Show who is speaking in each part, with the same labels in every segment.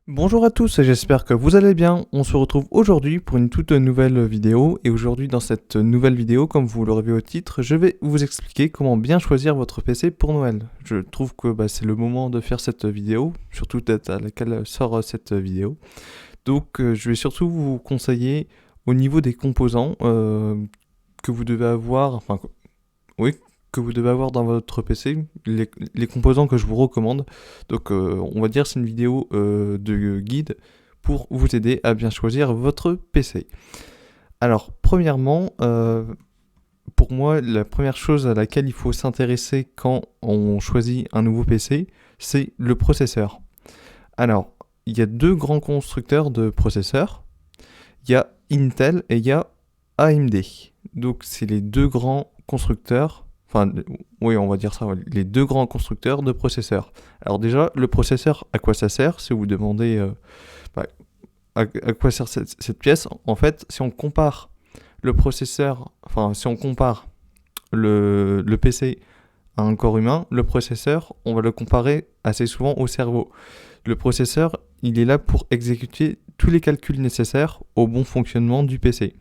Speaker 1: Bonjour à tous, j'espère que vous allez bien. On se retrouve aujourd'hui pour une toute nouvelle vidéo. Et aujourd'hui, dans cette nouvelle vidéo, comme vous l'aurez vu au titre, je vais vous expliquer comment bien choisir votre PC pour Noël. Je trouve que c'est le moment de faire cette vidéo, surtout date à laquelle sort cette vidéo. Donc je vais surtout vous conseiller au niveau des composants que vous devez avoir, que vous devez avoir dans votre PC, les composants que je vous recommande. Donc on va dire c'est une vidéo de guide pour vous aider à bien choisir votre PC. Alors premièrement, pour moi la première chose à laquelle il faut s'intéresser quand on choisit un nouveau PC, c'est le processeur. Alors il y a deux grands constructeurs de processeurs, il y a Intel et il y a AMD. Donc c'est les deux grands constructeurs. Enfin, oui, on va dire ça, les deux grands constructeurs de processeurs. Alors déjà, le processeur, à quoi ça sert? Si vous vous demandez à quoi sert cette pièce, en fait, si on compare le processeur, si on compare le PC à un corps humain, le processeur, on va le comparer assez souvent au cerveau. Le processeur, il est là pour exécuter tous les calculs nécessaires au bon fonctionnement du PC.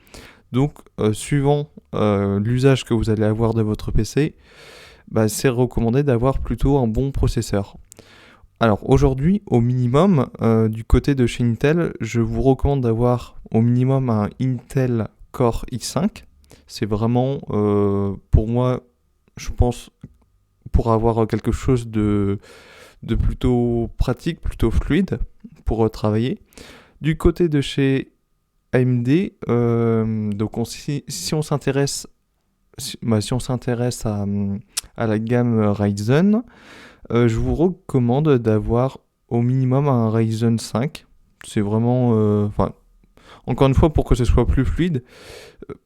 Speaker 1: Donc, suivant l'usage que vous allez avoir de votre PC, c'est recommandé d'avoir plutôt un bon processeur. Alors aujourd'hui, au minimum, du côté de chez Intel, je vous recommande d'avoir au minimum un Intel Core i5. C'est vraiment, pour moi, je pense, pour avoir quelque chose de plutôt pratique, plutôt fluide pour travailler. Du côté de chez AMD, donc si on s'intéresse à la gamme Ryzen, je vous recommande d'avoir au minimum un Ryzen 5. C'est vraiment, encore une fois, pour que ce soit plus fluide.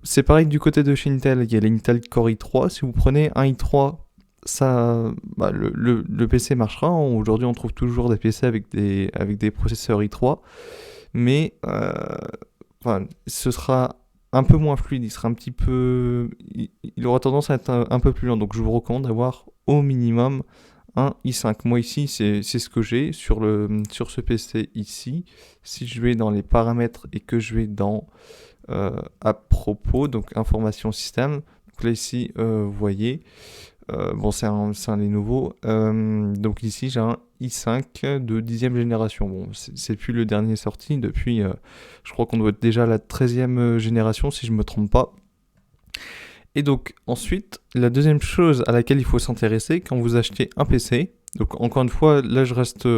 Speaker 1: C'est pareil du côté de chez Intel, il y a l'Intel Core i3. Si vous prenez un i3, le PC marchera. Aujourd'hui, on trouve toujours des PC avec des processeurs i3, mais ce sera un peu moins fluide, il aura tendance à être un peu plus lent. Donc je vous recommande d'avoir au minimum un i5. Moi ici, c'est ce que j'ai sur ce PC ici. Si je vais dans les paramètres et que je vais dans à propos, donc information système, donc là ici, vous voyez, c'est un Lenovo. Donc ici, j'ai un i5 de 10e génération. Bon, c'est plus le dernier sorti. Depuis, je crois qu'on doit être déjà à la 13e génération, si je ne me trompe pas. Et donc, ensuite, la deuxième chose à laquelle il faut s'intéresser quand vous achetez un PC, donc encore une fois, là je reste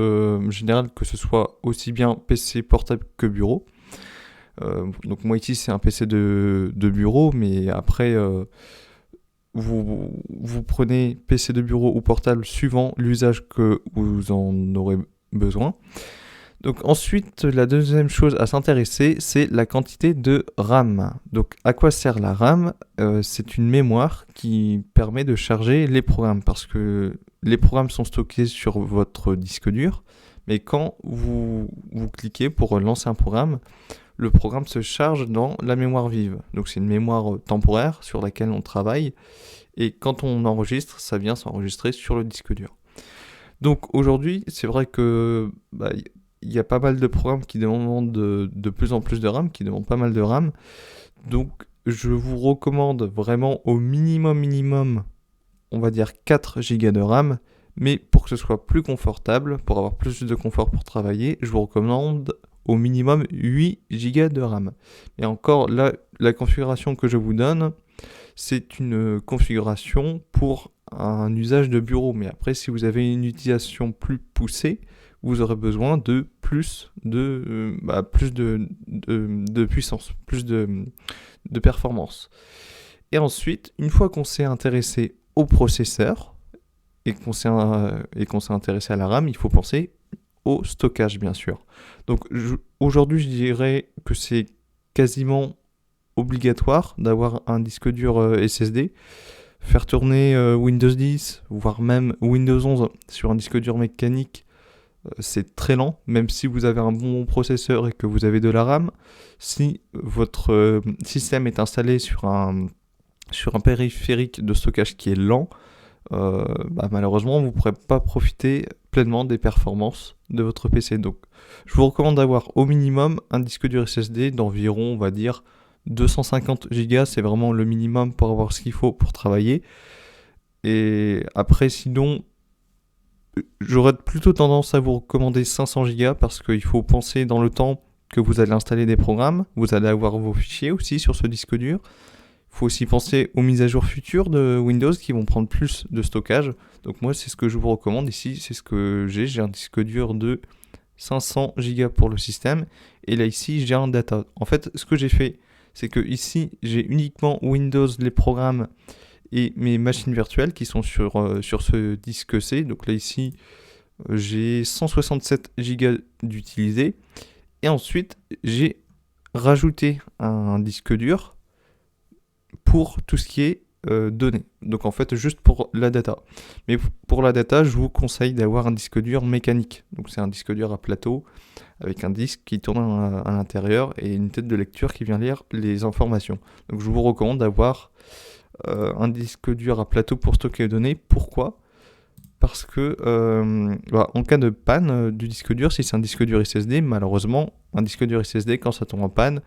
Speaker 1: général, que ce soit aussi bien PC portable que bureau. Donc moi ici, c'est un PC de bureau, mais après... vous prenez PC de bureau ou portable suivant l'usage que vous en aurez besoin. Donc ensuite, la deuxième chose à s'intéresser, c'est la quantité de RAM. Donc à quoi sert la RAM? C'est une mémoire qui permet de charger les programmes, parce que les programmes sont stockés sur votre disque dur, mais quand vous cliquez pour lancer un programme, le programme se charge dans la mémoire vive. Donc c'est une mémoire temporaire sur laquelle on travaille. Et quand on enregistre, ça vient s'enregistrer sur le disque dur. Donc aujourd'hui, c'est vrai que y a pas mal de programmes qui demandent de plus en plus de RAM, qui demandent pas mal de RAM. Donc je vous recommande vraiment au minimum, on va dire 4 Go de RAM. Mais pour que ce soit plus confortable, pour avoir plus de confort pour travailler, je vous recommande au minimum 8 Go de RAM. Et encore, là, la configuration que je vous donne, c'est une configuration pour un usage de bureau. Mais après, si vous avez une utilisation plus poussée, vous aurez besoin de plus de puissance, plus de performance. Et ensuite, une fois qu'on s'est intéressé au processeur et qu'on s'est intéressé à la RAM, il faut penser au stockage, bien sûr. Donc aujourd'hui, je dirais que c'est quasiment obligatoire d'avoir un disque dur SSD. Faire tourner Windows 10, voire même Windows 11 sur un disque dur mécanique, c'est très lent, même si vous avez un bon processeur et que vous avez de la RAM. Si votre système est installé sur un sur un périphérique de stockage qui est lent, malheureusement vous ne pourrez pas profiter pleinement des performances de votre PC. Donc je vous recommande d'avoir au minimum un disque dur SSD d'environ, on va dire, 250 Go, c'est vraiment le minimum pour avoir ce qu'il faut pour travailler. Et après, sinon, j'aurais plutôt tendance à vous recommander 500 Go parce qu'il faut penser dans le temps que vous allez installer des programmes, vous allez avoir vos fichiers aussi sur ce disque dur. Il faut aussi penser aux mises à jour futures de Windows qui vont prendre plus de stockage. Donc moi, c'est ce que je vous recommande ici, c'est ce que j'ai. J'ai un disque dur de 500 Go pour le système. Et là, ici, j'ai un data. En fait, ce que j'ai fait, c'est que ici, j'ai uniquement Windows, les programmes et mes machines virtuelles qui sont sur ce disque C. Donc là, ici, j'ai 167 Go d'utilisés. Et ensuite, j'ai rajouté un disque dur pour tout ce qui est données. Donc en fait, juste pour la data. Mais pour la data, je vous conseille d'avoir un disque dur mécanique. Donc c'est un disque dur à plateau avec un disque qui tourne à l'intérieur et une tête de lecture qui vient lire les informations. Donc je vous recommande d'avoir un disque dur à plateau pour stocker les données. Pourquoi ? Parce que en cas de panne du disque dur, si c'est un disque dur SSD, malheureusement, un disque dur SSD, quand ça tombe en panne,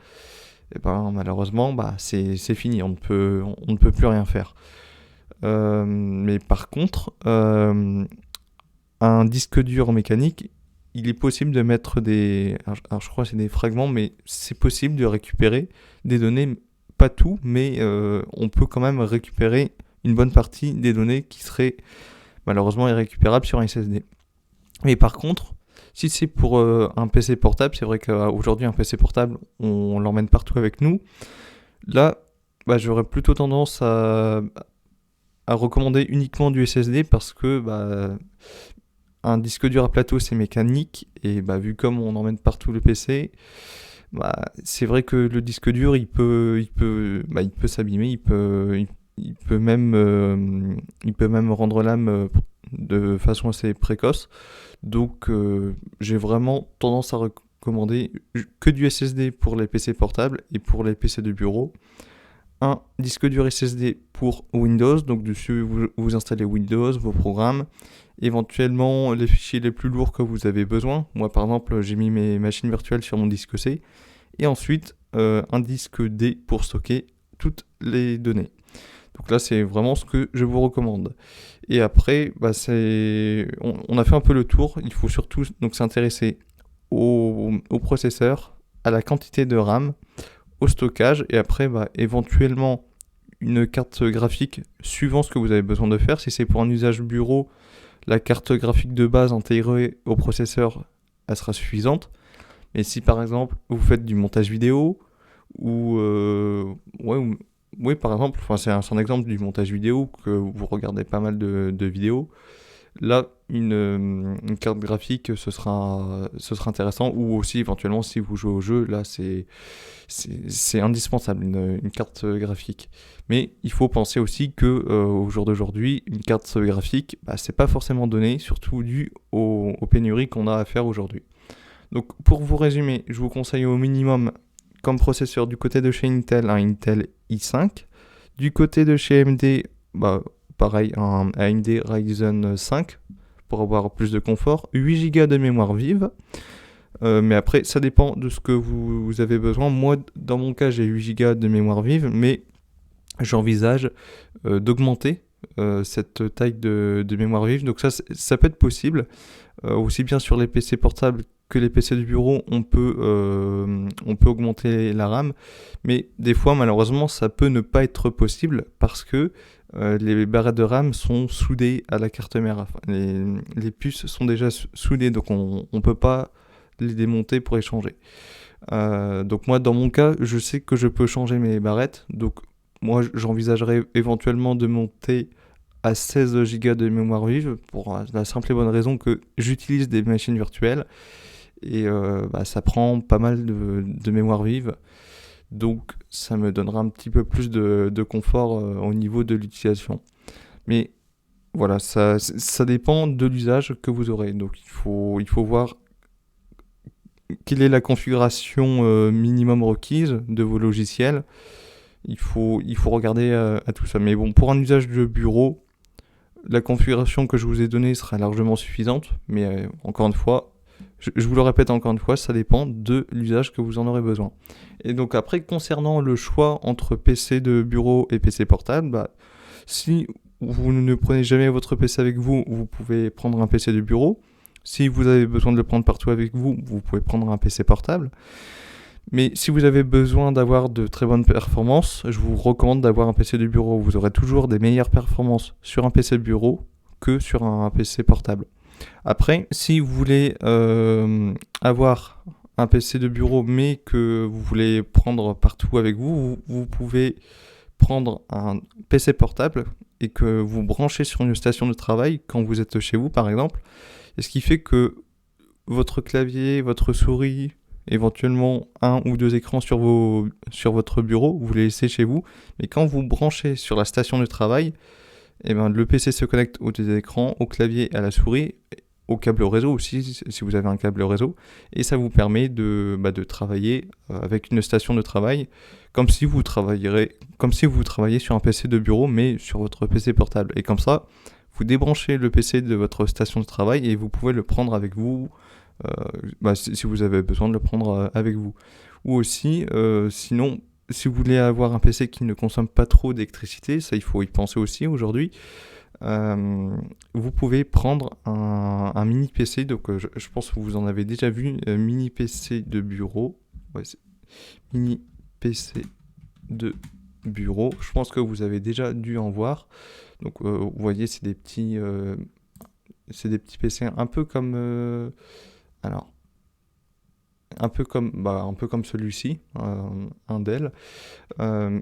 Speaker 1: malheureusement, c'est fini, on ne peut plus rien faire. Mais par contre, un disque dur mécanique, il est possible de mettre alors je crois que c'est des fragments, mais c'est possible de récupérer des données, pas tout, mais on peut quand même récupérer une bonne partie des données qui seraient malheureusement irrécupérables sur un SSD. Mais par contre, si c'est pour un PC portable, c'est vrai qu'aujourd'hui un PC portable, on l'emmène partout avec nous. Là, j'aurais plutôt tendance à recommander uniquement du SSD parce que un disque dur à plateau c'est mécanique et vu comme on emmène partout le PC, c'est vrai que le disque dur il peut s'abîmer, il peut même rendre l'âme de façon assez précoce. Donc j'ai vraiment tendance à recommander que du SSD pour les PC portables et pour les PC de bureau. Un disque dur SSD pour Windows, donc dessus vous installez Windows, vos programmes, éventuellement les fichiers les plus lourds que vous avez besoin. Moi par exemple j'ai mis mes machines virtuelles sur mon disque C. Et ensuite un disque D pour stocker toutes les données. Donc là, c'est vraiment ce que je vous recommande. Et après, on a fait un peu le tour. Il faut surtout donc s'intéresser au processeur, à la quantité de RAM, au stockage, et après, éventuellement, une carte graphique suivant ce que vous avez besoin de faire. Si c'est pour un usage bureau, la carte graphique de base intégrée au processeur, elle sera suffisante. Mais si par exemple, vous faites du montage vidéo, oui, par exemple, c'est un exemple du montage vidéo que vous regardez pas mal de vidéos. Là, une carte graphique, ce sera intéressant. Ou aussi, éventuellement, si vous jouez au jeu, là, c'est indispensable, une carte graphique. Mais il faut penser aussi que au jour d'aujourd'hui, une carte graphique, c'est pas forcément donné, surtout dû aux pénuries qu'on a à faire aujourd'hui. Donc, pour vous résumer, je vous conseille au minimum comme processeur du côté de chez Intel, un Intel i5. Du côté de chez AMD, pareil, un AMD Ryzen 5 pour avoir plus de confort. 8 Go de mémoire vive. Mais après, ça dépend de ce que vous avez besoin. Moi, dans mon cas, j'ai 8 Go de mémoire vive, mais j'envisage d'augmenter cette taille de mémoire vive. Donc ça peut être possible. Aussi bien sur les PC portables que les PC de bureau, on peut augmenter la RAM, mais des fois malheureusement ça peut ne pas être possible parce que les barrettes de RAM sont soudées à la carte mère. Enfin, les puces sont déjà soudées, donc on ne peut pas les démonter pour les changer. Donc moi dans mon cas, je sais que je peux changer mes barrettes, donc moi j'envisagerais éventuellement de monter à 16 Go de mémoire vive pour la simple et bonne raison que j'utilise des machines virtuelles et ça prend pas mal de mémoire vive, donc ça me donnera un petit peu plus de confort au niveau de l'utilisation. Mais voilà, ça dépend de l'usage que vous aurez, donc il faut voir quelle est la configuration minimum requise de vos logiciels. il faut regarder à tout ça. Mais bon, pour un usage de bureau, la configuration que je vous ai donnée sera largement suffisante. Mais encore une fois, je vous le répète encore une fois, ça dépend de l'usage que vous en aurez besoin. Et donc après, concernant le choix entre PC de bureau et PC portable, bah, si vous ne prenez jamais votre PC avec vous, vous pouvez prendre un PC de bureau. Si vous avez besoin de le prendre partout avec vous, vous pouvez prendre un PC portable. Mais si vous avez besoin d'avoir de très bonnes performances, je vous recommande d'avoir un PC de bureau. Vous aurez toujours des meilleures performances sur un PC de bureau que sur un PC portable. Après, si vous voulez avoir un PC de bureau mais que vous voulez prendre partout avec vous, vous pouvez prendre un PC portable et que vous branchez sur une station de travail quand vous êtes chez vous par exemple. Et ce qui fait que votre clavier, votre souris, éventuellement un ou deux écrans sur votre bureau, vous les laissez chez vous. Mais quand vous branchez sur la station de travail, eh ben, le PC se connecte aux deux écrans, au clavier, à la souris, au câble réseau aussi, si vous avez un câble réseau. Et ça vous permet de travailler avec une station de travail comme si vous travailliez sur un PC de bureau, mais sur votre PC portable. Et comme ça, vous débranchez le PC de votre station de travail et vous pouvez le prendre avec vous si vous avez besoin de le prendre avec vous. Ou aussi, sinon, si vous voulez avoir un PC qui ne consomme pas trop d'électricité, ça il faut y penser aussi aujourd'hui, vous pouvez prendre un mini PC, donc je pense que vous en avez déjà vu, mini PC de bureau, mini PC de bureau, je pense que vous avez déjà dû en voir, donc vous voyez c'est des petits PC un peu comme un peu comme celui-ci, un Dell.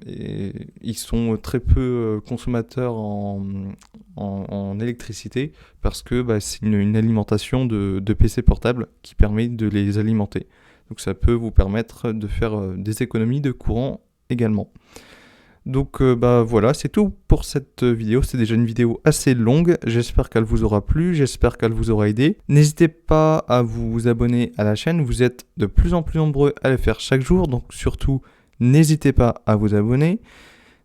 Speaker 1: Et ils sont très peu consommateurs en électricité parce que c'est une alimentation de PC portable qui permet de les alimenter. Donc ça peut vous permettre de faire des économies de courant également. Donc voilà, c'est tout pour cette vidéo. C'est déjà une vidéo assez longue. J'espère qu'elle vous aura plu, j'espère qu'elle vous aura aidé. N'hésitez pas à vous abonner à la chaîne. Vous êtes de plus en plus nombreux à le faire chaque jour. Donc surtout, n'hésitez pas à vous abonner.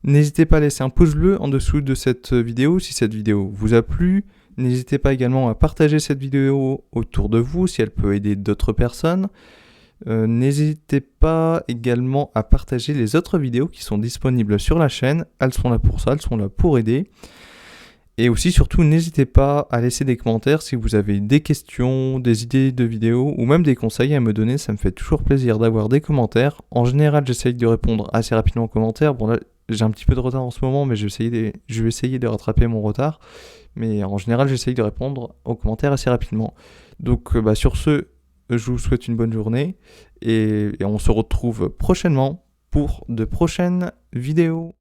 Speaker 1: N'hésitez pas à laisser un pouce bleu en dessous de cette vidéo si cette vidéo vous a plu. N'hésitez pas également à partager cette vidéo autour de vous si elle peut aider d'autres personnes. N'hésitez pas également à partager les autres vidéos qui sont disponibles sur la chaîne. Elles sont là pour ça, elles sont là pour aider. Et aussi, surtout, n'hésitez pas à laisser des commentaires si vous avez des questions, des idées de vidéos ou même des conseils à me donner. Ça me fait toujours plaisir d'avoir des commentaires. En général, j'essaye de répondre assez rapidement aux commentaires. Bon là, j'ai un petit peu de retard en ce moment, mais je vais essayer de rattraper mon retard. Mais en général, j'essaye de répondre aux commentaires assez rapidement. Donc sur ce, je vous souhaite une bonne journée et on se retrouve prochainement pour de prochaines vidéos.